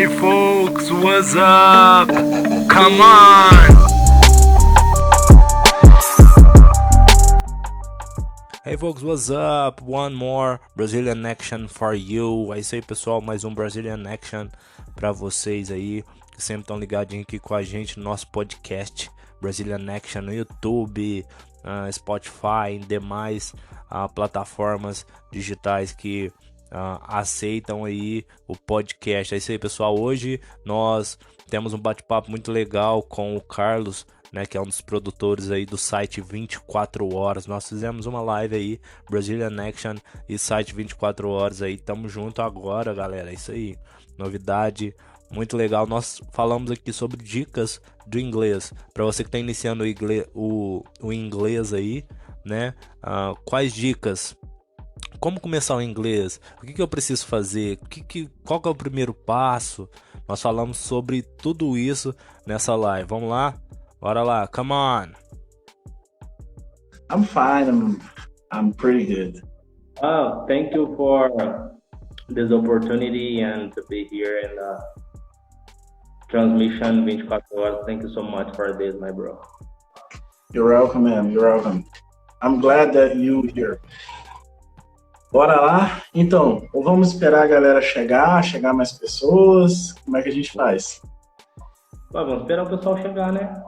Hey folks, what's up? Come on! Hey folks, what's up? One more Brazilian Action for you. É isso aí, pessoal, mais um Brazilian Action pra vocês aí que sempre estão ligadinhos aqui com a gente no nosso podcast Brazilian Action no YouTube, Spotify e demais plataformas digitais que aceitam aí o podcast. É isso aí, pessoal. Hoje nós temos um bate-papo muito legal com o Carlos, né, que é um dos produtores aí do site 24 horas. Nós fizemos uma live aí, Brazilian Action e site 24 horas aí. Tamo junto agora, galera. É isso aí. Novidade muito legal. Nós falamos aqui sobre dicas do inglês. Para você que está iniciando o inglês aí, né? Quais dicas? Como começar o inglês? O que eu preciso fazer? Qual que é o primeiro passo? Nós falamos sobre tudo isso nessa live. Vamos lá? Bora lá, come on. I'm fine. I'm pretty good. Thank you for this opportunity and to be here in the transmission 24 horas. Thank you so much for this, my bro. You're welcome, man. You're welcome. I'm glad that you're here. Bora lá? Então, ou vamos esperar a galera chegar mais pessoas? Como é que a gente faz? Vamos esperar o pessoal chegar, né?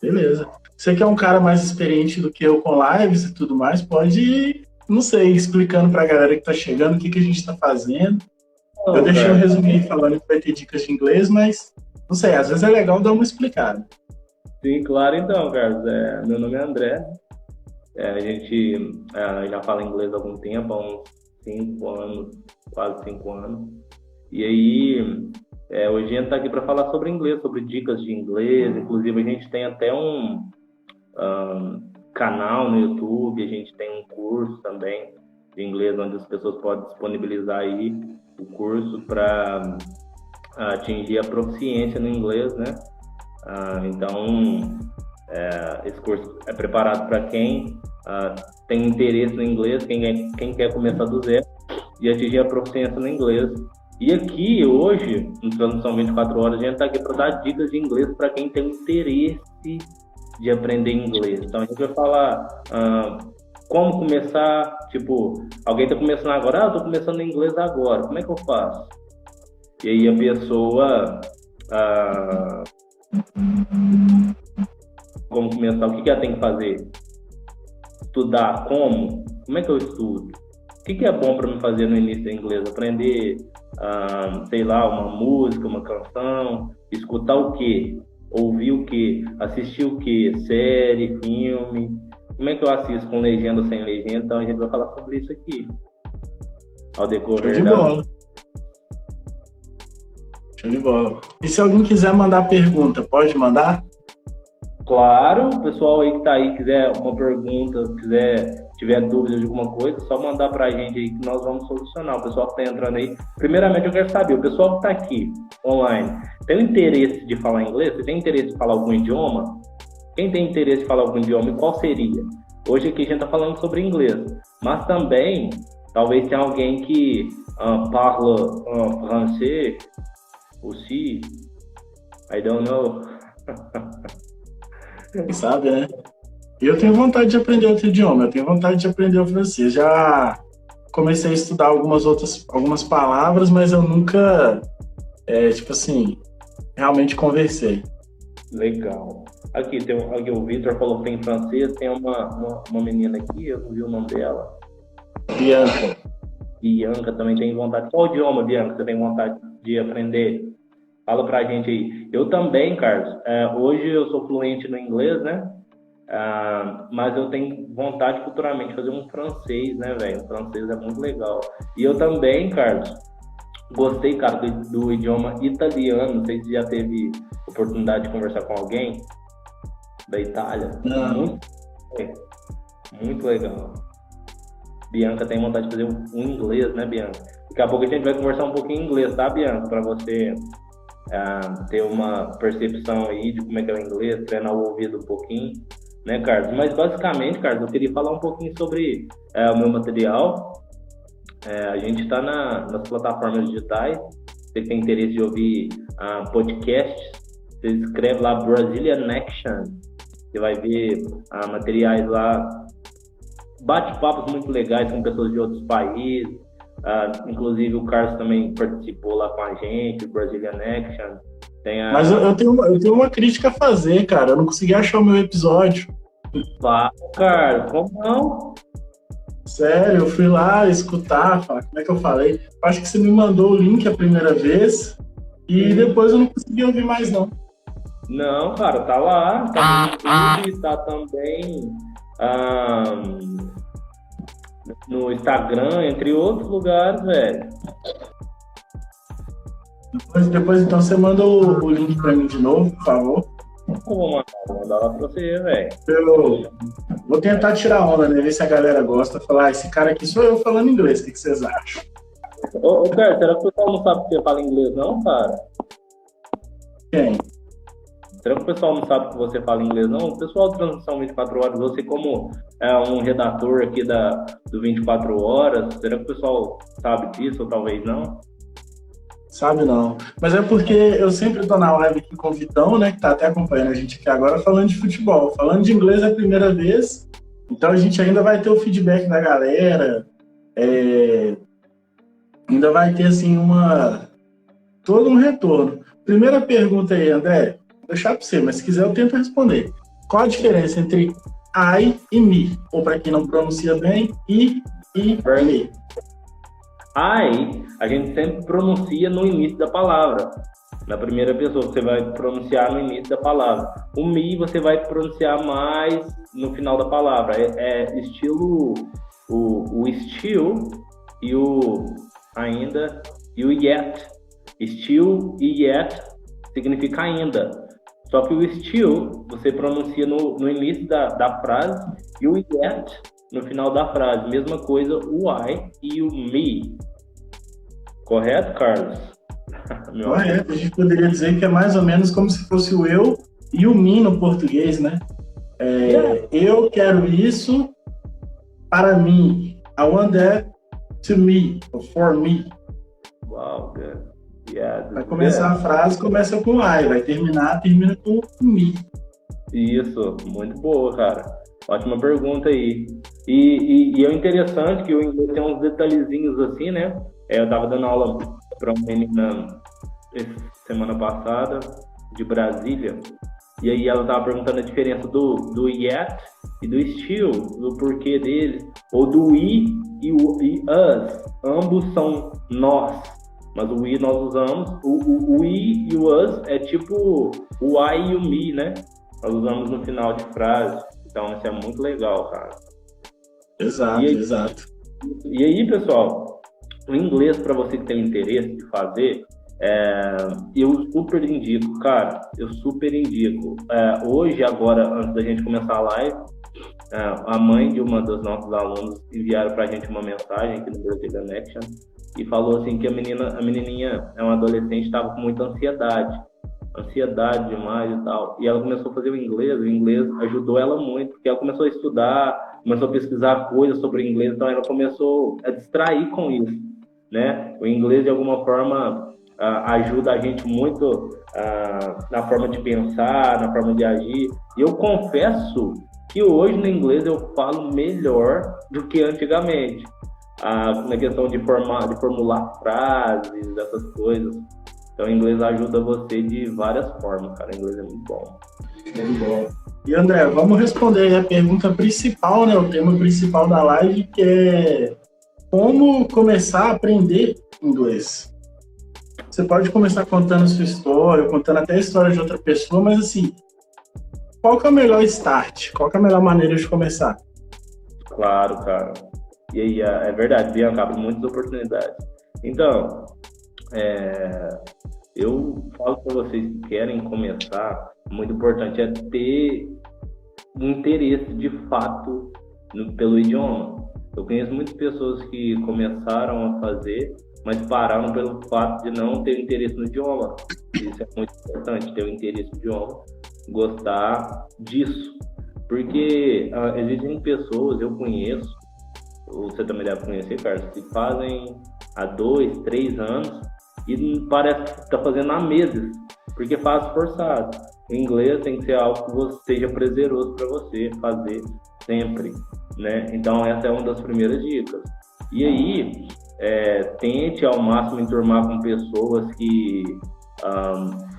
Beleza. Você que é um cara mais experiente do que eu com lives e tudo mais, pode ir, não sei, explicando pra galera que tá chegando o que a gente tá fazendo. Eu deixei um resumo aí falando que vai ter dicas de inglês, mas, não sei, às vezes é legal dar uma explicada. Sim, claro, então, Carlos. Meu nome é André. A gente já fala inglês há algum tempo, há uns 5 anos, quase 5 anos. E aí, hoje a gente está aqui para falar sobre inglês, sobre dicas de inglês. Inclusive, a gente tem até um canal no YouTube, a gente tem um curso também de inglês, onde as pessoas podem disponibilizar aí o curso para atingir a proficiência no inglês, né? Então, esse curso é preparado para quem tem interesse no inglês, quem quer começar do zero e atingir a proficiência no inglês. E aqui, hoje, no Tradução 24 Horas, a gente está aqui para dar dicas de inglês para quem tem interesse de aprender inglês. Então, a gente vai falar como começar, tipo, alguém está começando agora, eu estou começando inglês agora, como é que eu faço? E aí a pessoa... como começar, o que ela tem que fazer? Estudar como? Como é que eu estudo? O que é bom para me fazer no início do inglês? Aprender, sei lá, uma música, uma canção, escutar o quê? Ouvir o quê? Assistir o quê? Série, filme? Como é que eu assisto com legenda ou sem legenda? Então a gente vai falar sobre isso aqui. Ao decorrer Show de bola. Show de bola. E se alguém quiser mandar pergunta, pode mandar? Claro, o pessoal aí que tá aí, quiser uma pergunta, tiver dúvida de alguma coisa, só mandar pra gente aí que nós vamos solucionar. O pessoal que tá entrando aí, primeiramente eu quero saber, o pessoal que tá aqui, online, tem interesse de falar inglês? Você tem interesse de falar algum idioma? Quem tem interesse de falar algum idioma e qual seria? Hoje aqui a gente tá falando sobre inglês, mas também, talvez tenha alguém que parla francês, ou se, I don't know. Sabe, né? Eu tenho vontade de aprender outro idioma, eu tenho vontade de aprender o francês. Já comecei a estudar algumas palavras, mas eu nunca, realmente conversei. Legal. Aqui o Vitor falou que tem francês, tem uma menina aqui, eu não vi o nome dela. Bianca. Bianca também tem vontade. Qual idioma, Bianca, você tem vontade de aprender? Fala pra gente aí. Eu também, Carlos. Hoje eu sou fluente no inglês, né? Mas eu tenho vontade futuramente de fazer um francês, né, velho? O francês é muito legal. E eu também, Carlos, gostei, cara, do idioma italiano. Não sei se já teve oportunidade de conversar com alguém da Itália. Não. Muito legal. Bianca tem vontade de fazer um inglês, né, Bianca? Daqui a pouco a gente vai conversar um pouquinho em inglês, tá, Bianca? Pra você ter uma percepção aí de como é que é o inglês, treinar o ouvido um pouquinho, né, Carlos? Mas basicamente, Carlos, eu queria falar um pouquinho sobre o meu material. A gente está nas plataformas digitais, você tem interesse de ouvir podcasts, você escreve lá Brazilian Action, você vai ver materiais lá, bate-papos muito legais com pessoas de outros países. Inclusive o Carlos também participou lá com a gente, o Brazilian Action. Mas eu tenho uma crítica a fazer, cara. Eu não consegui achar o meu episódio. Carlos, como não? Sério, eu fui lá escutar, falar, como é que eu falei? Acho que você me mandou o link a primeira vez e depois eu não consegui ouvir mais, não. Não, cara, tá lá, tá no YouTube, tá também no Instagram, entre outros lugares, velho. Depois então você manda o link pra mim de novo, por favor. Eu vou mandar lá pra você, velho. Eu vou tentar tirar onda, né? Ver se a galera gosta. Falar, esse cara aqui sou eu falando inglês, o que vocês acham? Ô, cara, será que o pessoal não sabe que você fala inglês, não, cara? Quem? Será que o pessoal não sabe que você fala inglês, não? O pessoal do Transição 24 Horas, você como um redator aqui do 24 Horas, será que o pessoal sabe disso ou talvez não? Sabe não. Mas é porque eu sempre tô na live aqui com o Vitão, né, que tá até acompanhando a gente aqui agora, falando de futebol. Falando de inglês é a primeira vez, então a gente ainda vai ter o feedback da galera, ainda vai ter, assim, todo um retorno. Primeira pergunta aí, André, vou deixar pra você, mas se quiser eu tento responder. Qual a diferença entre I e me? Ou para quem não pronuncia bem, I e me? I, a gente sempre pronuncia no início da palavra. Na primeira pessoa, você vai pronunciar no início da palavra. O me, você vai pronunciar mais no final da palavra. Estilo o still e o ainda e o yet. Still e yet significa ainda. Só que o still, você pronuncia no início da frase e o yet no final da frase. Mesma coisa o I e o me. Correto, Carlos? Correto. A gente poderia dizer que é mais ou menos como se fosse o eu e o me no português, né? Eu quero isso para mim. I want that to me, or for me. Wow, good. Yeah, vai começar a frase, começa com I, vai termina com me. Isso, muito boa, cara. Ótima pergunta aí. E é interessante que o inglês tem uns detalhezinhos assim, né? Eu tava dando aula para uma menina semana passada, de Brasília, e aí ela tava perguntando a diferença do yet e do still, do porquê dele, ou do we e us. Ambos são nós, mas o we nós usamos, o we e o us é tipo o I e o me, né? Nós usamos no final de frase. Então isso é muito legal, cara. Exato, exato. E aí, pessoal, o inglês, para você que tem interesse de fazer, eu super indico, cara, hoje, agora, antes da gente começar a live, a mãe de uma das nossas alunas enviaram pra gente uma mensagem aqui no Brazilian Action e falou assim que a menininha é uma adolescente, estava com muita ansiedade demais e tal, e ela começou a fazer o inglês ajudou ela muito, porque ela começou a estudar, começou a pesquisar coisas sobre o inglês, então ela começou a distrair com isso, né? O inglês, de alguma forma, ajuda a gente muito na forma de pensar, na forma de agir, e eu confesso que hoje no inglês eu falo melhor do que antigamente, na questão de formular frases, essas coisas. Então, o inglês ajuda você de várias formas, cara. O inglês é muito bom. Muito bom. E, André, vamos responder aí a pergunta principal, né? O tema principal da live, que é como começar a aprender inglês. Você pode começar contando a sua história, contando até a história de outra pessoa, mas, assim, qual que é o melhor start? Qual que é a melhor maneira de começar? Claro, cara. E aí, é verdade, Bianca, abre muitas oportunidades. Então, eu falo para vocês que querem começar, muito importante é ter um interesse de fato pelo idioma. Eu conheço muitas pessoas que começaram a fazer, mas pararam pelo fato de não ter interesse no idioma. Isso é muito importante, ter o interesse no idioma, gostar disso. Porque existem pessoas, eu conheço, você também deve conhecer, Carlos, que fazem há 2, 3 anos e parece que está fazendo há meses, porque faz forçado. O inglês tem que ser algo que seja prazeroso para você fazer sempre, né? Então essa é uma das primeiras dicas. E aí, tente ao máximo enturmar com pessoas que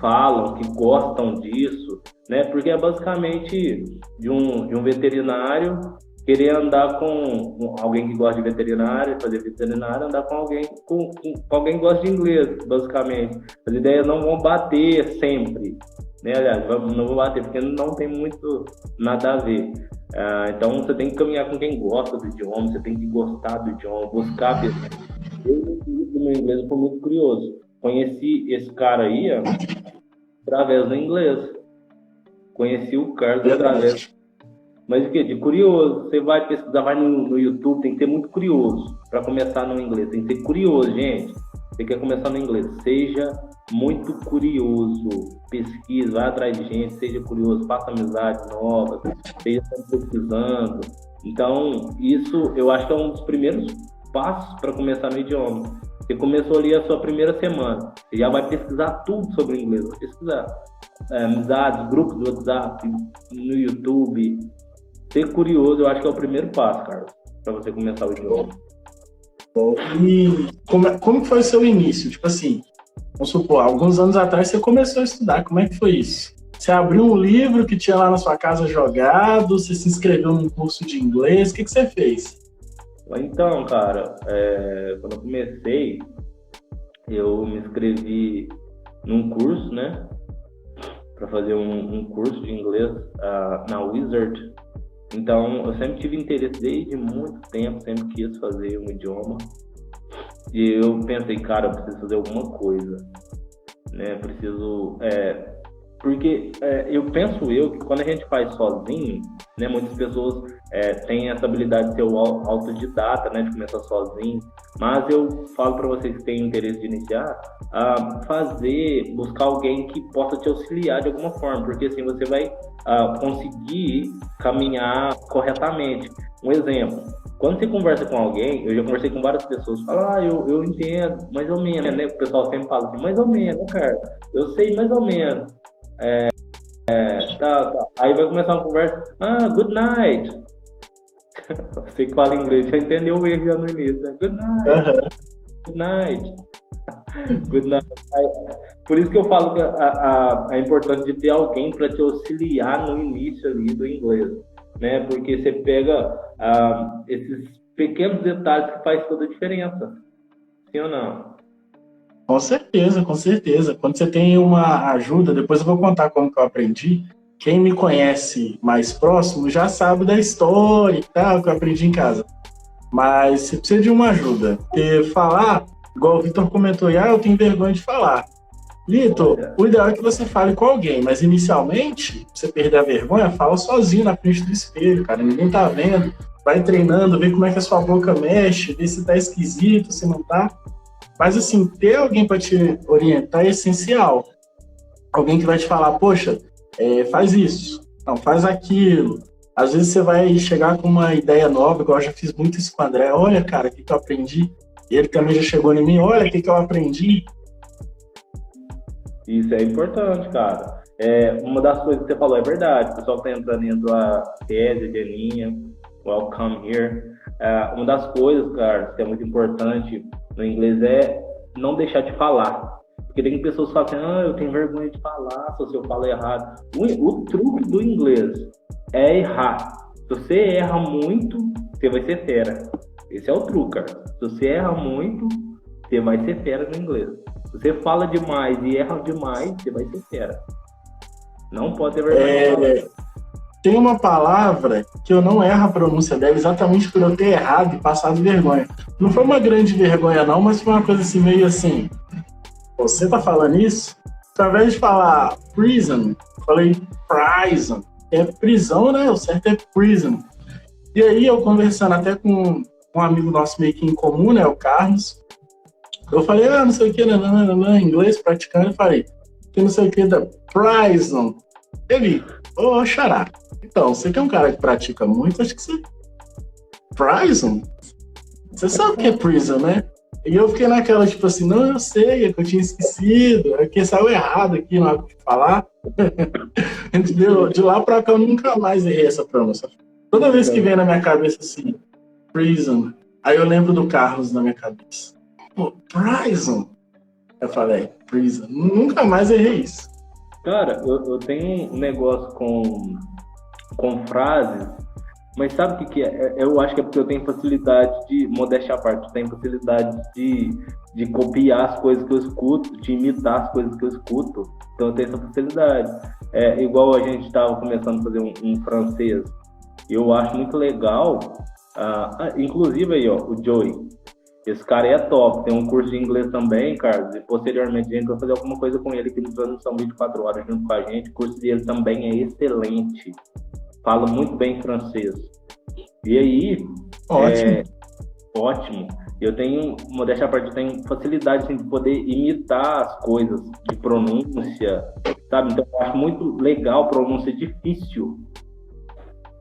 falam, que gostam disso, né? Porque é basicamente de um veterinário querer andar com alguém que gosta de veterinário, fazer veterinário, andar com alguém que gosta de inglês, basicamente. As ideias não vão bater sempre, né? Aliás, não vão bater, porque não tem muito nada a ver. Então, você tem que caminhar com quem gosta do idioma, você tem que gostar do idioma, buscar pessoas. Eu, no meu inglês, eu fui muito curioso. Conheci esse cara aí através do inglês. Conheci o Carlos através. Mas o que? De curioso. Você vai pesquisar, vai no YouTube, tem que ser muito curioso para começar no inglês. Tem que ser curioso, gente. Você quer começar no inglês? Seja muito curioso. Pesquisa, vai atrás de gente, seja curioso, faça amizades novas, esteja sempre pesquisando. Então, isso eu acho que é um dos primeiros passos para começar no idioma. Você começou ali a sua primeira semana, você já vai pesquisar tudo sobre inglês, vai pesquisar amizades, grupos do WhatsApp, no YouTube. Ser curioso, eu acho que é o primeiro passo, Carlos, para você começar o idioma. E como foi o seu início? Tipo assim, vamos supor, alguns anos atrás você começou a estudar, como é que foi isso? Você abriu um livro que tinha lá na sua casa jogado, você se inscreveu num curso de inglês, o que você fez? Então, cara, quando eu comecei, eu me inscrevi num curso, né, para fazer um curso de inglês na Wizard. Então, eu sempre tive interesse desde muito tempo, sempre quis fazer um idioma. E eu pensei, cara, eu preciso fazer alguma coisa, né, porque eu penso que quando a gente faz sozinho, né, muitas pessoas têm essa habilidade de ser o autodidata, né, de começar sozinho, mas eu falo para vocês que têm interesse de iniciar, buscar alguém que possa te auxiliar de alguma forma, porque assim você vai conseguir caminhar corretamente. Um exemplo, quando você conversa com alguém, eu já conversei com várias pessoas, fala, eu entendo, mais ou menos, né, o pessoal sempre fala assim, mais ou menos, cara, eu sei mais ou menos. Tá. Aí vai começar uma conversa. Good night. Você que fala inglês já entendeu o erro já no início, né? Good night. Good night. Good night. Por isso que eu falo que a importância de ter alguém para te auxiliar no início ali do inglês, né? Porque você pega esses pequenos detalhes que faz toda a diferença. Sim ou não? Com certeza, com certeza. Quando você tem uma ajuda, depois eu vou contar como que eu aprendi. Quem me conhece mais próximo já sabe da história e tal, que eu aprendi em casa. Mas você precisa de uma ajuda. Porque falar, igual o Vitor comentou, eu tenho vergonha de falar. Vitor, o ideal é que você fale com alguém, mas inicialmente, pra você perder a vergonha, fala sozinho na frente do espelho, cara. Ninguém tá vendo. Vai treinando, vê como é que a sua boca mexe, vê se tá esquisito, se não tá. Mas, assim, ter alguém para te orientar é essencial. Alguém que vai te falar, poxa, faz isso, não, faz aquilo. Às vezes você vai chegar com uma ideia nova, igual eu já fiz muito isso com o André. Olha, cara, o que eu aprendi? E ele também já chegou em mim, olha, o que eu aprendi? Isso é importante, cara. Uma das coisas que você falou é verdade. O pessoal que está entrando dentro da tese, de linha, welcome here. Uma das coisas, cara, que é muito importante no inglês é não deixar de falar. Porque tem pessoas que falam assim, eu tenho vergonha de falar se eu falo errado. O truque do inglês é errar. Se você erra muito, você vai ser fera. Esse é o truque, cara. Se você erra muito, você vai ser fera no inglês. Se você fala demais e erra demais, você vai ser fera. Não pode ter vergonha de falar. Tem uma palavra que eu não erro a pronúncia dela exatamente por eu ter errado e passado vergonha. Não foi uma grande vergonha não, mas foi uma coisa assim, meio assim, você tá falando isso? Ao invés de falar prison, eu falei prison. É prisão, né? O certo é prison. E aí eu conversando até com um amigo nosso meio que em comum, né? O Carlos. Eu falei, não sei o que, em inglês, praticando, eu falei, que não sei o que da prison. Ele, xará. Então, você que é um cara que pratica muito, acho que você... Prison? Você sabe o que é prison, né? E eu fiquei naquela, tipo assim, não, eu sei, é que eu tinha esquecido, é que saiu errado aqui na hora de falar. Entendeu? De lá pra cá eu nunca mais errei essa pronúncia. Toda vez que vem na minha cabeça assim, prison, aí eu lembro do Carlos na minha cabeça. Pô, prison? Eu falei, prison. Nunca mais errei isso. Cara, eu tenho um negócio com frases, mas sabe o que é? Eu acho que é porque eu tenho facilidade de, modéstia à parte, eu tenho facilidade de copiar as coisas que eu escuto, de imitar as coisas que eu escuto. Então eu tenho essa facilidade. É igual a gente estava começando a fazer um francês. Eu acho muito legal, inclusive aí, ó, o Joey. Esse cara é top, tem um curso de inglês também, Carlos, e posteriormente a gente vai fazer alguma coisa com ele aqui no Transmissão 24 horas junto com a gente. O curso dele também é excelente, fala muito bem francês. E aí, Ótimo. ótimo. Eu tenho, modéstia à parte, eu tenho facilidade assim, de poder imitar as coisas, de pronúncia, sabe? Então eu acho muito legal pronúncia difícil.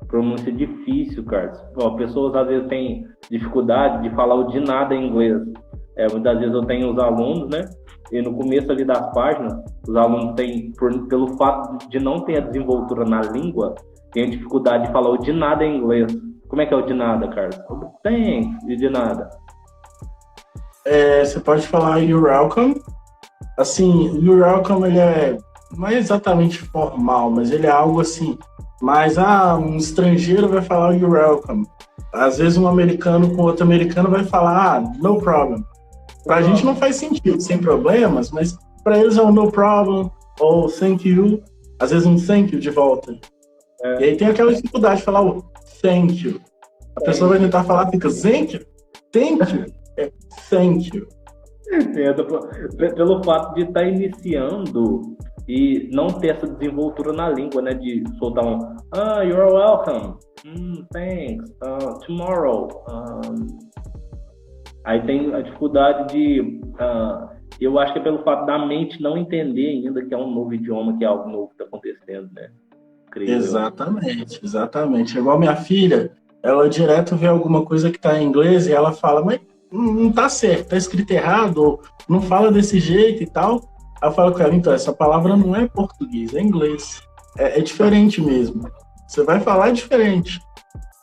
Pronúncia difícil, Carlos. Ó, pessoas às vezes têm dificuldade de falar o de nada em inglês. Muitas vezes eu tenho os alunos, né? E no começo ali das páginas, os alunos têm, pelo fato de não ter a desenvoltura na língua, têm dificuldade de falar o de nada em inglês. Como é que é o de nada, Carlos? Tem, e de nada. Você pode falar you're welcome. Assim, you're welcome, ele não é exatamente formal, mas ele é algo assim. Mas, um estrangeiro vai falar you're welcome. Às vezes um americano com outro americano vai falar no problem. Pra gente não faz sentido, sem problemas, mas pra eles é um no problem, ou thank you. Às vezes um thank you de volta. E aí tem aquela dificuldade de falar o thank you. A pessoa vai tentar falar, fica thank you, thank you, thank you. Pelo fato de estar iniciando e não ter essa desenvoltura na língua, né? De soltar you're welcome, thanks, tomorrow. Aí tem a dificuldade de... eu acho que é pelo fato da mente não entender ainda que é um novo idioma, que é algo novo que está acontecendo, né? Exatamente. Igual minha filha, ela direto vê alguma coisa que está em inglês e ela fala, mas não tá certo, tá escrito errado, ou não fala desse jeito e tal. Aí eu falo com ela, então, essa palavra não é português, é inglês. É diferente mesmo. Você vai falar diferente.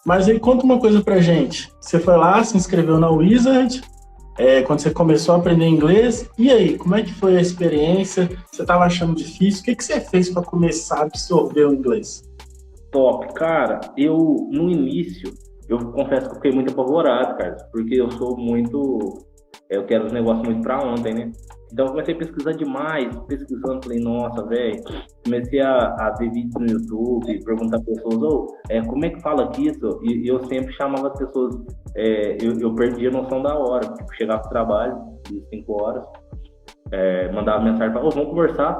Mas aí conta uma coisa pra gente. Você foi lá, se inscreveu na Wizard, quando você começou a aprender inglês, e aí, como é que foi a experiência? Você estava achando difícil? O que você fez para começar a absorver o inglês? Top, cara, no início, eu confesso que eu fiquei muito apavorado, cara, porque eu sou muito... Eu quero os negócios muito pra ontem, né? Então eu comecei a pesquisar demais, falei, nossa, velho, comecei a ver vídeos no YouTube, perguntar a pessoas, como é que fala isso? E eu sempre chamava as pessoas, eu perdi a noção da hora, tipo, chegava pro trabalho, de 5 horas, mandava mensagem, vamos conversar,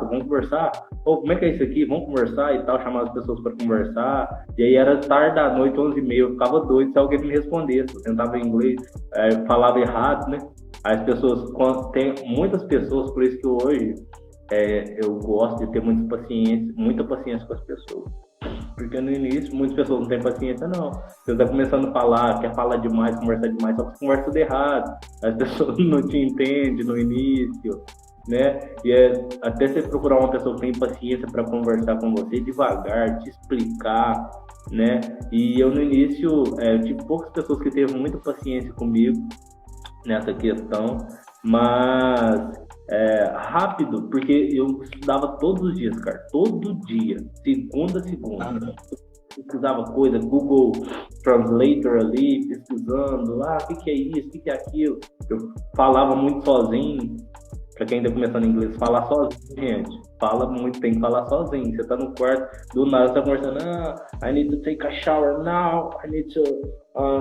como é que é isso aqui? Vamos conversar e tal, chamava as pessoas para conversar, e aí era tarde da noite, 11h30, eu ficava doido se alguém me respondesse, eu tentava em inglês, falava errado, né? As pessoas, tem muitas pessoas, por isso que hoje eu gosto de ter muita paciência com as pessoas. Porque no início, muitas pessoas não têm paciência, não. Você está começando a falar, quer falar demais, conversar demais, só que você conversa tudo errado. As pessoas não te entendem no início, né? E até você procurar uma pessoa que tem paciência para conversar com você devagar, te explicar, né? E eu no início, tive poucas pessoas que teve muita paciência comigo nessa questão, mas rápido, porque eu estudava todos os dias, cara, todo dia, segunda a segunda. Pesquisava coisa, Google Translator ali, pesquisando, o que é isso, o que é aquilo. Eu falava muito sozinho. Pra quem ainda começando inglês, falar sozinho, gente. Fala muito, tem que falar sozinho. Você tá no quarto, do nada você tá conversando, I need to take a shower now, I need to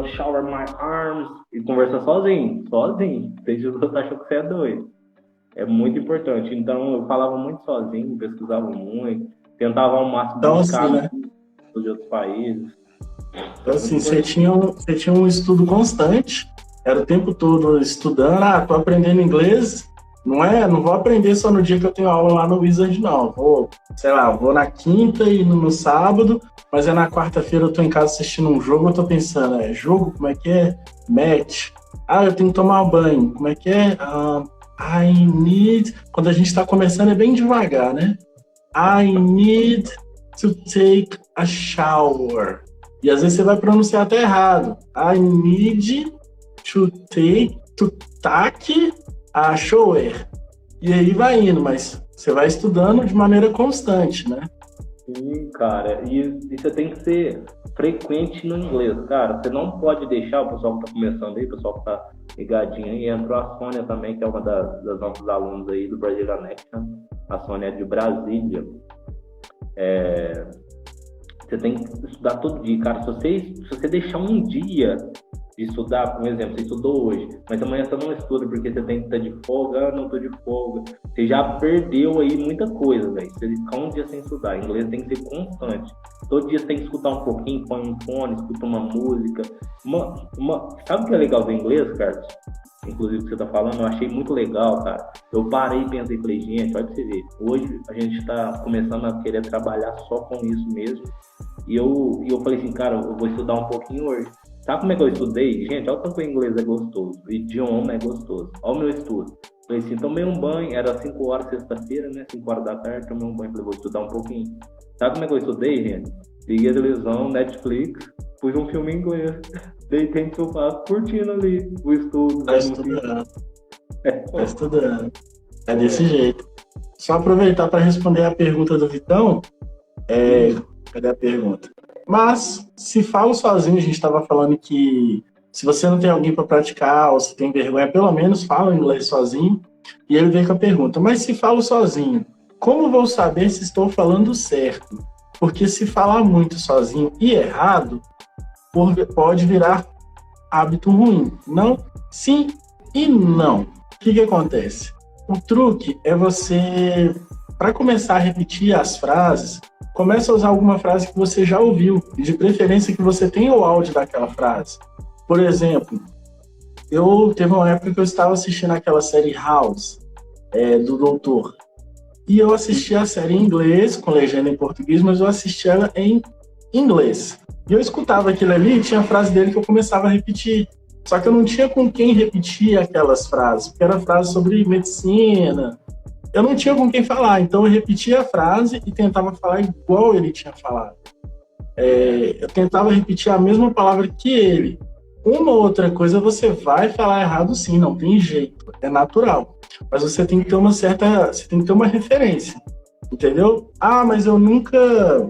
shower my arms. E conversa sozinho. Você achou que você é doido. É muito importante. Então, eu falava muito sozinho, pesquisava muito, tentava ao máximo buscar de outros países. Então, assim, você tinha um estudo constante, era o tempo todo estudando, tô aprendendo inglês. Não vou aprender só no dia que eu tenho aula lá no Wizard, não. Vou na quinta e no sábado, mas na quarta-feira eu tô em casa assistindo um jogo, eu tô pensando, jogo, como é que é? match. Eu tenho que tomar banho. Como é que é? I need... Quando a gente está começando é bem devagar, né? I need to take a shower. E às vezes você vai pronunciar até errado. I need to take a shower. E aí vai indo, mas você vai estudando de maneira constante, né? Sim, cara. E você tem que ser frequente no inglês, cara. Você não pode deixar, o pessoal que tá começando aí, o pessoal que tá ligadinho aí, entrou a Sônia também, que é uma das nossas alunas aí do Brazilian Action. A Sônia é de Brasília. Você tem que estudar todo dia, cara. Se você deixar um dia de estudar, por exemplo, você estudou hoje, mas amanhã você não estuda porque você tem que estar de folga, não tô de folga. Você já perdeu aí muita coisa, velho. Você ficar um dia sem estudar. Inglês tem que ser constante. Todo dia você tem que escutar um pouquinho, põe um fone, escuta uma música. Sabe o que é legal do inglês, Carlos? Inclusive o que você tá falando, eu achei muito legal, cara. Eu parei e pensei, falei, gente, olha pra você ver. Hoje a gente tá começando a querer trabalhar só com isso mesmo. E eu falei assim, cara, eu vou estudar um pouquinho hoje. Sabe como é que eu estudei? Gente, olha o quanto o inglês é gostoso. O idioma é gostoso. Olha o meu estudo. Falei assim, tomei um banho, era 5 horas, sexta-feira, né? 5 horas da tarde, tomei um banho, falei, vou estudar um pouquinho. Sabe como é que eu estudei, gente? Liguei a televisão, Netflix, pus um filme em inglês. Deitei no sofá, curtindo ali o estudo. Tá estudando. Tá estudando. É desse jeito. Só aproveitar para responder a pergunta do Vitão. Cadê a pergunta? Mas, se falo sozinho, a gente estava falando que se você não tem alguém para praticar ou se tem vergonha, pelo menos fala inglês sozinho. E ele veio com a pergunta, mas se falo sozinho, como vou saber se estou falando certo? Porque se falar muito sozinho e errado, pode virar hábito ruim. Não? Sim e não. O que acontece? O truque é você, para começar a repetir as frases, começa a usar alguma frase que você já ouviu, e de preferência que você tenha o áudio daquela frase. Por exemplo, teve uma época que eu estava assistindo aquela série House, do Doutor. E eu assisti a série em inglês, com legenda em português, mas eu assisti ela em inglês. E eu escutava aquilo ali e tinha a frase dele que eu começava a repetir. Só que eu não tinha com quem repetir aquelas frases, porque era frase sobre medicina. Eu não tinha com quem falar, então eu repetia a frase e tentava falar igual ele tinha falado. Eu tentava repetir a mesma palavra que ele. Uma ou outra coisa você vai falar errado sim, não tem jeito, é natural. Mas você tem que ter você tem que ter uma referência, entendeu? Mas eu nunca...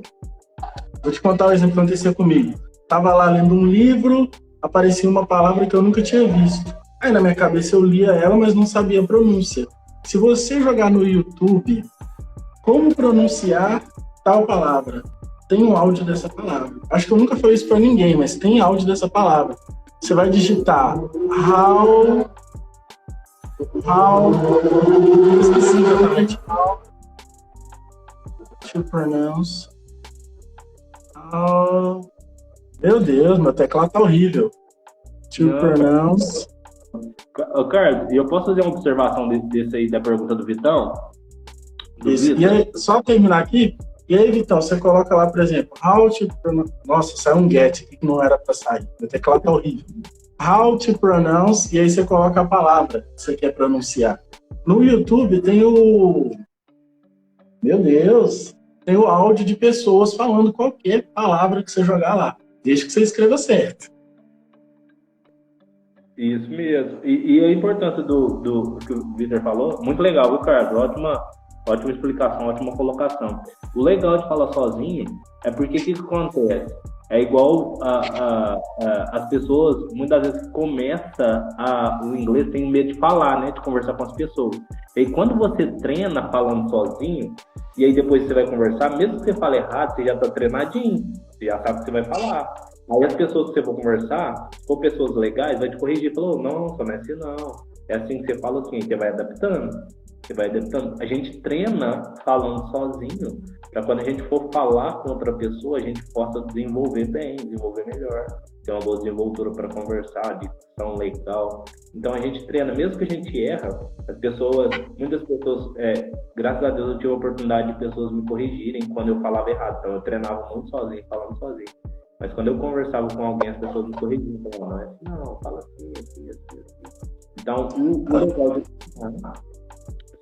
Vou te contar um exemplo que aconteceu comigo. Tava lá lendo um livro, aparecia uma palavra que eu nunca tinha visto. Aí na minha cabeça eu lia ela, mas não sabia a pronúncia. Se você jogar no YouTube, como pronunciar tal palavra, tem um áudio dessa palavra. Acho que eu nunca falei isso pra ninguém, mas tem áudio dessa palavra. Você vai digitar how, esqueci exatamente, how to pronounce, meu Deus, meu teclado tá horrível. To pronounce. Carlos, eu posso fazer uma observação desse aí da pergunta do Vitão? E aí, só terminar aqui. E aí, Vitão, você coloca lá, por exemplo, how to pronounce... Nossa, saiu um get aqui que não era para sair. Meu teclado tá horrível. How to pronounce, e aí você coloca a palavra que você quer pronunciar. No YouTube tem Meu Deus! Tem o áudio de pessoas falando qualquer palavra que você jogar lá. Desde que você escreva certo. Isso mesmo. E a importância do que o Vitor falou, muito legal, Ricardo. Ótima explicação, ótima colocação. O legal de falar sozinho é porque o que acontece? É igual as pessoas, muitas vezes começa o inglês, tem medo de falar, né? De conversar com as pessoas. E quando você treina falando sozinho, e aí depois você vai conversar, mesmo que você fale errado, você já está treinadinho, você já sabe o que você vai falar. Aí as pessoas que você for conversar, se for pessoas legais, vai te corrigir, falou, não, só não é assim não. É assim que você fala assim, você vai adaptando. A gente treina falando sozinho, para quando a gente for falar com outra pessoa, a gente possa desenvolver bem, desenvolver melhor, ter uma boa desenvoltura para conversar, dicção legal. Então a gente treina, mesmo que a gente erra, muitas pessoas, graças a Deus eu tive a oportunidade de pessoas me corrigirem quando eu falava errado, então eu treinava muito sozinho, falando sozinho. Mas quando eu conversava com alguém, as pessoas me corrigiam, falavam, não, fala assim, Então, o legal de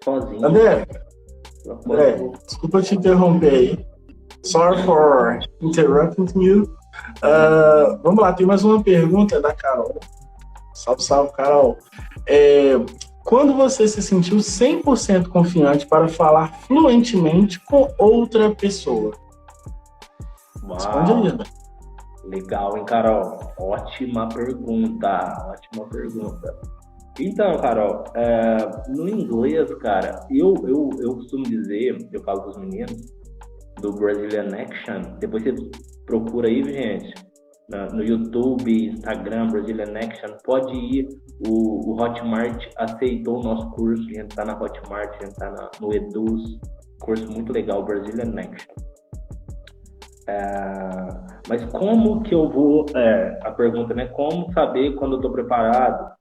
sozinho... André, desculpa te interromper aí. Sorry for interrupting you. Vamos lá, tem mais uma pergunta da Carol. Salve, salve, Carol. Quando você se sentiu 100% confiante para falar fluentemente com outra pessoa? Uau. Responde aí, André. Legal, hein, Carol? Ótima pergunta. Então, Carol, no inglês, cara, eu costumo dizer, eu falo com os meninos, do Brazilian Action, depois você procura aí, gente, no YouTube, Instagram, Brazilian Action, pode ir, o Hotmart aceitou o nosso curso, a gente tá na Hotmart, a gente tá no Eduz, curso muito legal, Brazilian Action. Mas como que eu vou, a pergunta, né, como saber quando eu tô preparado?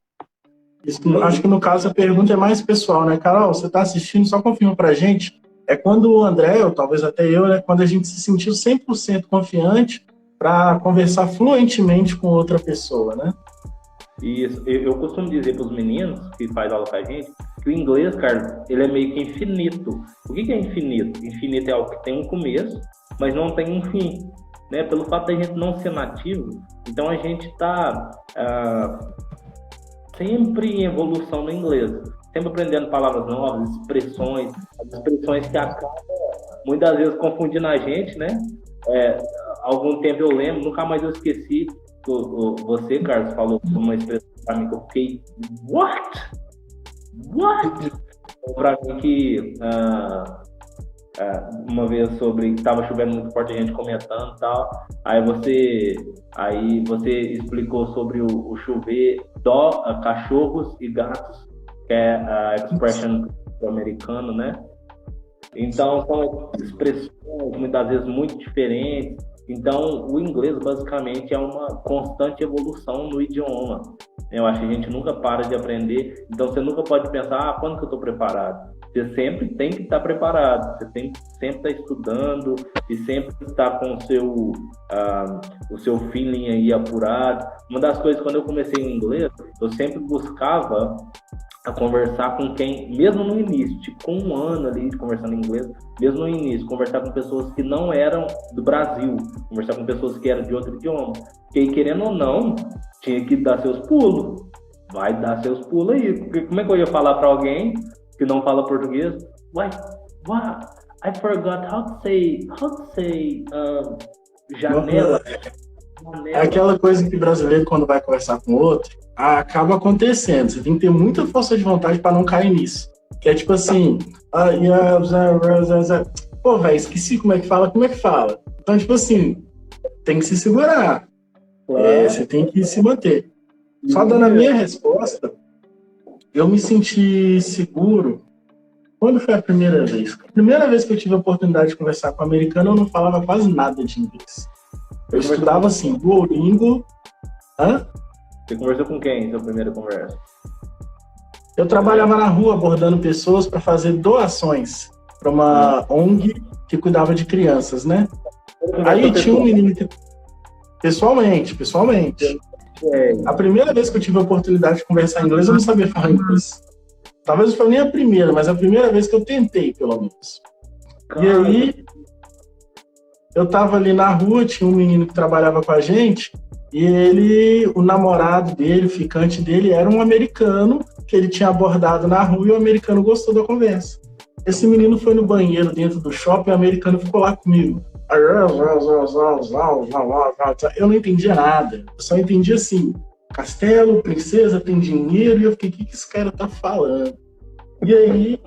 Acho que no caso a pergunta é mais pessoal, né? Carol, você tá assistindo, só confirma pra gente, quando o André, ou talvez até eu, né, quando a gente se sentiu 100% confiante para conversar fluentemente com outra pessoa, né? Isso, eu costumo dizer para os meninos que faz aula com a gente que o inglês, cara, ele é meio que infinito. O que é infinito? Infinito é algo que tem um começo, mas não tem um fim, né? Pelo fato de a gente não ser nativo, então a gente está sempre em evolução no inglês, sempre aprendendo palavras novas, expressões, as expressões que acabam muitas vezes confundindo a gente, né? Algum tempo eu lembro, nunca mais eu esqueci, você, Carlos, falou uma expressão para mim que eu fiquei, what? Para mim que uma vez sobre que estava chovendo muito forte, a gente comentando e tal, aí você explicou sobre o chover cachorros e gatos, que é a expression americano, né? Então são expressões muitas vezes muito diferentes. Então o inglês basicamente é uma constante evolução no idioma. Eu acho que a gente nunca para de aprender, então você nunca pode pensar, quando que eu estou preparado? Você sempre tem que estar preparado, você tem que sempre estar estudando e sempre estar com o seu feeling aí apurado. Uma das coisas, quando eu comecei em inglês, eu sempre buscava a conversar com quem, mesmo no início, tipo com um ano ali de conversando em inglês, mesmo no início, conversar com pessoas que não eram do Brasil, conversar com pessoas que eram de outro idioma, que querendo ou não, tinha que dar seus pulos, vai dar seus pulos aí, porque como é que eu ia falar para alguém que não fala português? What? I forgot how to say janela. É aquela coisa que o brasileiro, quando vai conversar com outro, acaba acontecendo. Você tem que ter muita força de vontade para não cair nisso. Que é tipo assim, pô, velho, esqueci como é que fala. Então, tipo assim, tem que se segurar. Você tem que se manter. Só dando a minha resposta, eu me senti seguro. Quando foi a primeira vez? A primeira vez que eu tive a oportunidade de conversar com um americano, eu não falava quase nada de inglês. Eu estudava assim, Duolingo. Você conversou com quem, sua primeira conversa? Eu trabalhava na rua abordando pessoas para fazer doações para uma ONG que cuidava de crianças, né? Aí tinha um menino que... Pessoalmente. A primeira vez que eu tive a oportunidade de conversar em inglês, eu não sabia falar inglês. Talvez não foi nem a primeira, mas a primeira vez que eu tentei, pelo menos. E aí, eu tava ali na rua, tinha um menino que trabalhava com a gente, e o namorado dele, o ficante dele, era um americano que ele tinha abordado na rua e o americano gostou da conversa. Esse menino foi no banheiro dentro do shopping e o americano ficou lá comigo. Eu não entendia nada. Eu só entendia assim, castelo, princesa, tem dinheiro, e eu fiquei, o que esse cara tá falando? E aí,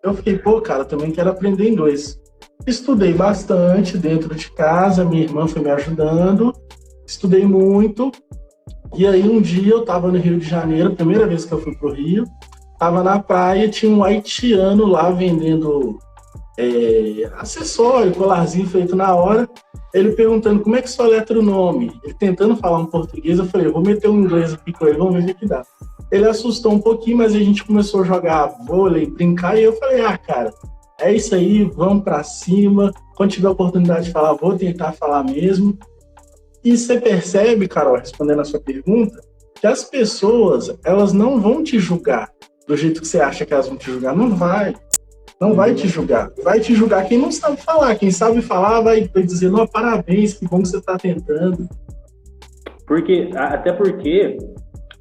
eu fiquei, cara, também quero aprender inglês. Estudei bastante dentro de casa, minha irmã foi me ajudando, estudei muito, e aí um dia eu tava no Rio de Janeiro, primeira vez que eu fui pro Rio, tava na praia, tinha um haitiano lá vendendo acessório, colarzinho feito na hora, ele perguntando como é que soletra o nome, ele tentando falar um português, eu falei, vou meter um inglês aqui com ele, vamos ver o que dá. Ele assustou um pouquinho, mas a gente começou a jogar vôlei, brincar, e eu falei, cara, é isso aí, vamos pra cima, quando tiver a oportunidade de falar, vou tentar falar mesmo. E você percebe, Carol, respondendo a sua pergunta, que as pessoas, elas não vão te julgar do jeito que você acha que elas vão te julgar. Não vai. Não vai te julgar. Vai te julgar quem não sabe falar. Quem sabe falar vai dizer, não, parabéns, que bom que você está tentando. Até porque,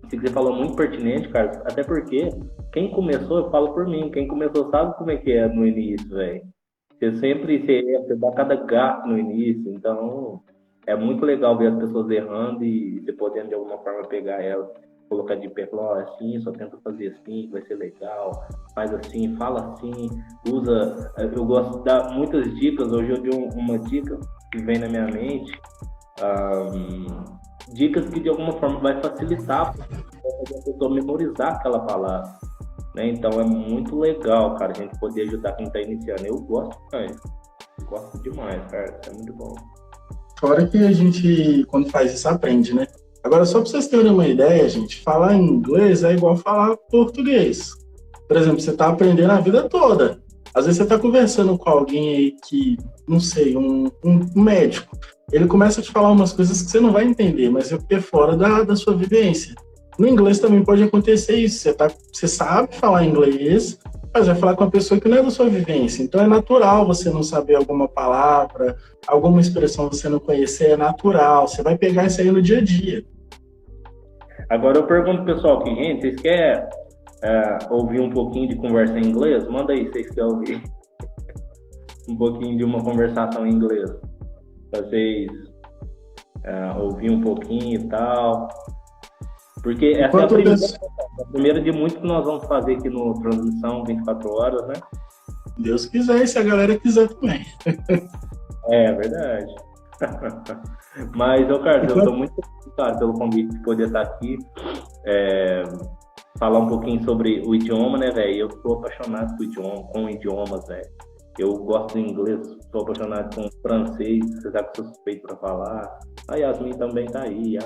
se você falou muito pertinente, Carlos, até porque quem começou, eu falo por mim, quem começou sabe como é que é no início, velho. Você dá cada gato no início, então é muito legal ver as pessoas errando e você podendo de alguma forma pegar elas, colocar de pé, falar, assim, só tenta fazer assim, vai ser legal, faz assim, fala assim, usa. Eu gosto de dar muitas dicas, hoje eu dei uma dica que vem na minha mente, dicas que de alguma forma vai facilitar para a pessoa memorizar aquela palavra. Né? Então é muito legal, cara, a gente poder ajudar quem está iniciando. Eu gosto demais. Gosto demais, cara. É muito bom. Fora que a gente, quando faz isso, aprende, né? Agora, só para vocês terem uma ideia, gente, falar inglês é igual falar português. Por exemplo, você está aprendendo a vida toda. Às vezes você está conversando com alguém aí que, não sei, um médico. Ele começa a te falar umas coisas que você não vai entender, mas é porque é fora da sua vivência. No inglês também pode acontecer isso. Você sabe falar inglês, mas vai falar com uma pessoa que não é da sua vivência. Então é natural você não saber alguma palavra, alguma expressão você não conhecer, é natural. Você vai pegar isso aí no dia a dia. Agora eu pergunto pro pessoal aqui, gente, vocês querem ouvir um pouquinho de conversa em inglês? Manda aí, vocês querem ouvir um pouquinho de uma conversação em inglês. Pra vocês ouvir um pouquinho e tal. Porque essa é a primeira de muito que nós vamos fazer aqui no Transmissão 24 horas, né? Deus quiser, e se a galera quiser também. É verdade. Mas, Carlos, eu estou muito feliz pelo convite de poder estar aqui, falar um pouquinho sobre o idioma, né, velho? Eu sou apaixonado com idiomas, velho. Eu gosto do inglês, sou apaixonado com francês, você sabe que sou suspeito para falar. A Yasmin também tá aí,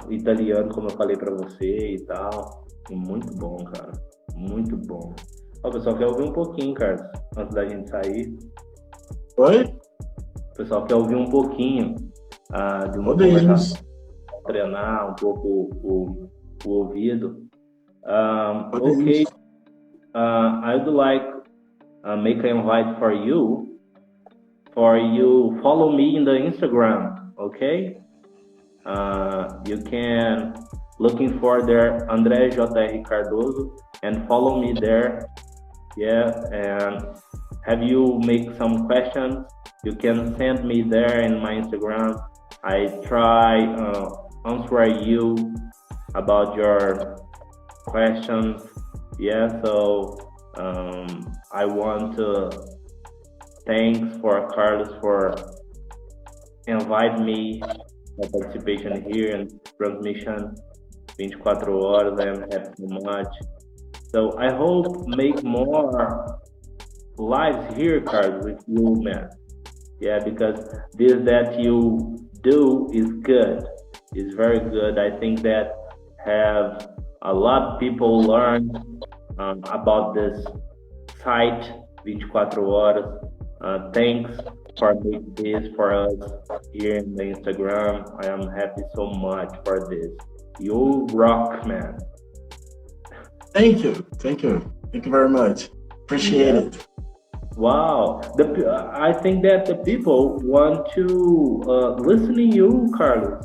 o italiano, como eu falei para você e tal. Muito bom, cara. Muito bom. Ó, o pessoal quer ouvir um pouquinho, Carlos, antes da gente sair. Oi? O pessoal quer ouvir um pouquinho de uma conversação, treinar um pouco o ouvido. Ok. I would like make an invite for you follow me in the Instagram, okay? You can looking for there André J.R. Cardoso and follow me there. Yeah, and have you make some questions? You can send me there in my Instagram. I try answer you about your questions. Yeah, so I want to thanks for Carlos for invite me for participation here in Transmission 24 horas. I am happy so much. So I hope make more lives here, Carlos, with you, man. Yeah, because this that you do is good. It's very good. I think that have a lot of people learn about this site 24 horas. Thanks for making this for us here in the Instagram. I am happy so much for this. You rock, man. Thank you very much. Appreciate it. Wow, I think that the people want to listen to you, Carlos.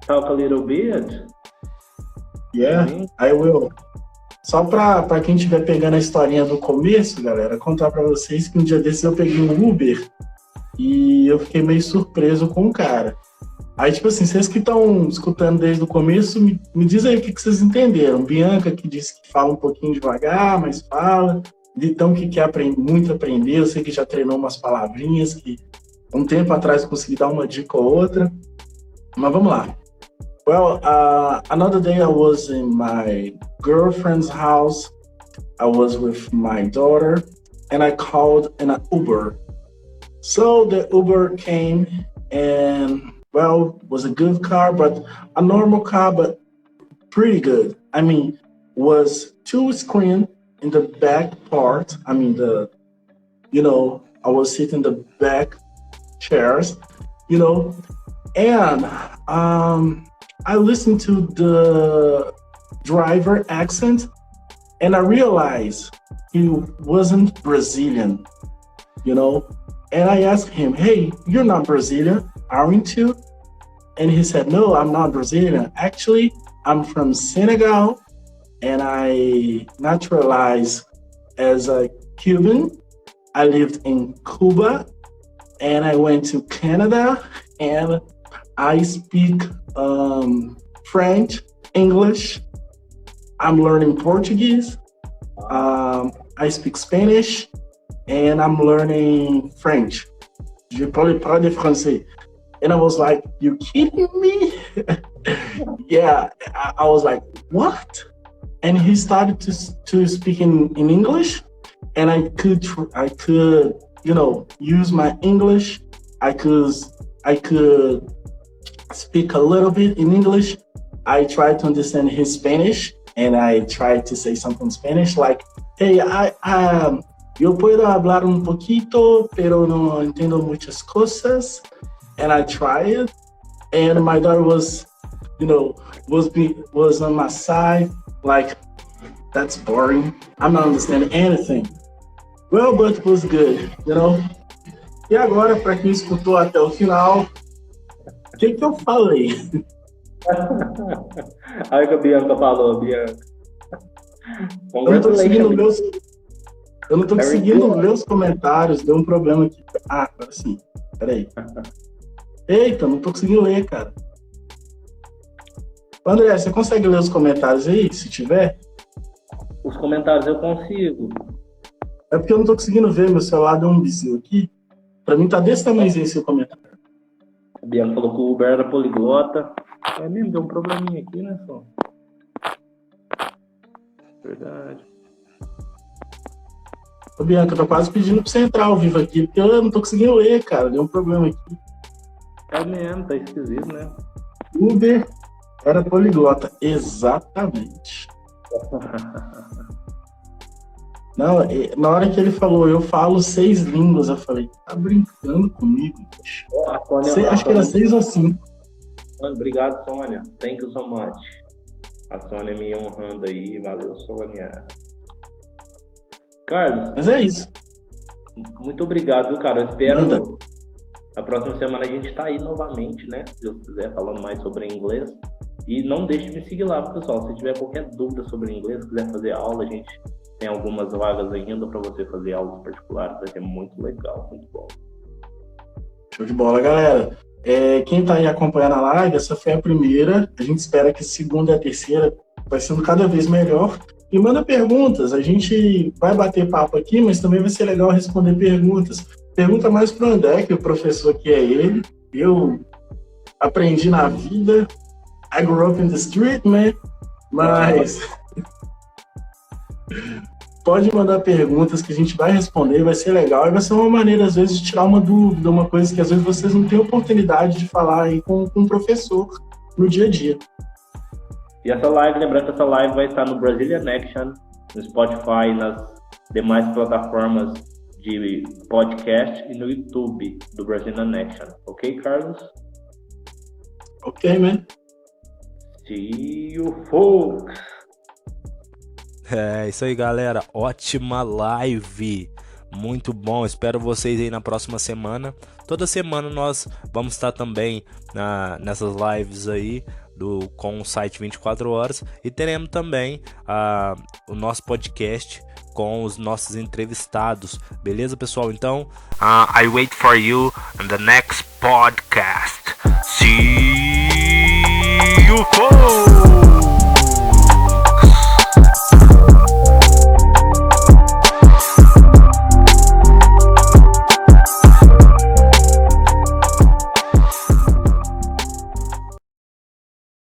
Talk a little bit. Yeah, I will. Só para quem estiver pegando a historinha do começo, galera, contar para vocês que um dia desses eu peguei um Uber e eu fiquei meio surpreso com o cara. Aí, tipo assim, vocês que estão escutando desde o começo, me diz aí o que vocês entenderam. Bianca, que disse que fala um pouquinho devagar, mas fala. Vitão, que quer muito aprender, eu sei que já treinou umas palavrinhas, que um tempo atrás consegui dar uma dica ou outra. Mas vamos lá. Well, another day I was in my girlfriend's house. I was with my daughter, and I called an Uber. So the Uber came, and well, was a good car, but a normal car, but pretty good. I mean, was 2 screen in the back part. I mean, I was sitting in the back chairs, and I listened to the driver accent, and I realized he wasn't Brazilian, you know? And I asked him, hey, you're not Brazilian, aren't you? And he said, no, I'm not Brazilian. Actually, I'm from Senegal, and I naturalized as a Cuban. I lived in Cuba, and I went to Canada, and I speak French, English. I'm learning Portuguese. I speak Spanish, and I'm learning French. Je parle français. And I was like, you kidding me? Yeah, I was like, what? And he started to speak in English, and I could, you know, use my English. I could speak a little bit in English. I tried to understand his Spanish, and I tried to say something in Spanish, like, hey, yo puedo hablar un poquito, pero no entiendo muchas cosas. And I tried, and my daughter was, you know, was on my side, like, that's boring. I'm not understanding anything. Well, but it was good, you know. E agora, para quem escutou até o final, o que eu falei? Olha o que a Bianca falou, Bianca. Eu não tô conseguindo ler os comentários, deu um problema aqui. Ah, agora sim, peraí. Eita, não tô conseguindo ler, cara. André, você consegue ler os comentários aí, se tiver? Os comentários eu consigo. É porque eu não tô conseguindo ver, meu celular deu um bizinho aqui. Pra mim tá desse tamanhozinho esse comentário. A Bianca falou que o Uber era poliglota. É mesmo, deu um probleminha aqui, né, só? Verdade. Ô, Bianca, eu tô quase pedindo pra você entrar ao vivo aqui, porque eu não tô conseguindo ler, cara. Deu um problema aqui. É mesmo, tá esquisito, né? Uber era poliglota. Exatamente. Não, na hora que ele falou, eu falo 6 línguas, eu falei, tá brincando comigo, bicho? Acho que era 6 ou 5. Obrigado, Sônia. Thank you so much. A Sônia me honrando aí. Valeu, Sônia. Carlos. Mas é isso. Muito obrigado, viu, cara? Eu espero... Manda. A próxima semana a gente tá aí novamente, né? Se Deus quiser, falando mais sobre inglês. E não deixe de me seguir lá, pessoal. Se tiver qualquer dúvida sobre inglês, quiser fazer aula, a gente tem algumas vagas ainda para você fazer aulas particulares. Vai ser muito legal, muito bom. Show de bola, galera. Quem tá aí acompanhando a live, essa foi a primeira. A gente espera que a segunda e a terceira vai sendo cada vez melhor. E manda perguntas. A gente vai bater papo aqui, mas também vai ser legal responder perguntas. Pergunta mais pro André, que o professor aqui é ele. Eu aprendi na vida. I grew up in the street, man. Mas pode mandar perguntas que a gente vai responder, vai ser legal. E vai ser uma maneira, às vezes, de tirar uma dúvida, uma coisa que às vezes vocês não têm oportunidade de falar aí com o professor no dia a dia. E essa live, lembrando que essa live vai estar no Brazilian Action, no Spotify, nas demais plataformas de podcast e no YouTube do Brazilian Action. Ok, Carlos? Ok, man. See you, folks! É isso aí, galera. Ótima live. Muito bom. Espero vocês aí na próxima semana. Toda semana nós vamos estar também nessas lives aí com o site 24 horas. E teremos também o nosso podcast com os nossos entrevistados. Beleza, pessoal? Então, I wait for you in the next podcast. See you.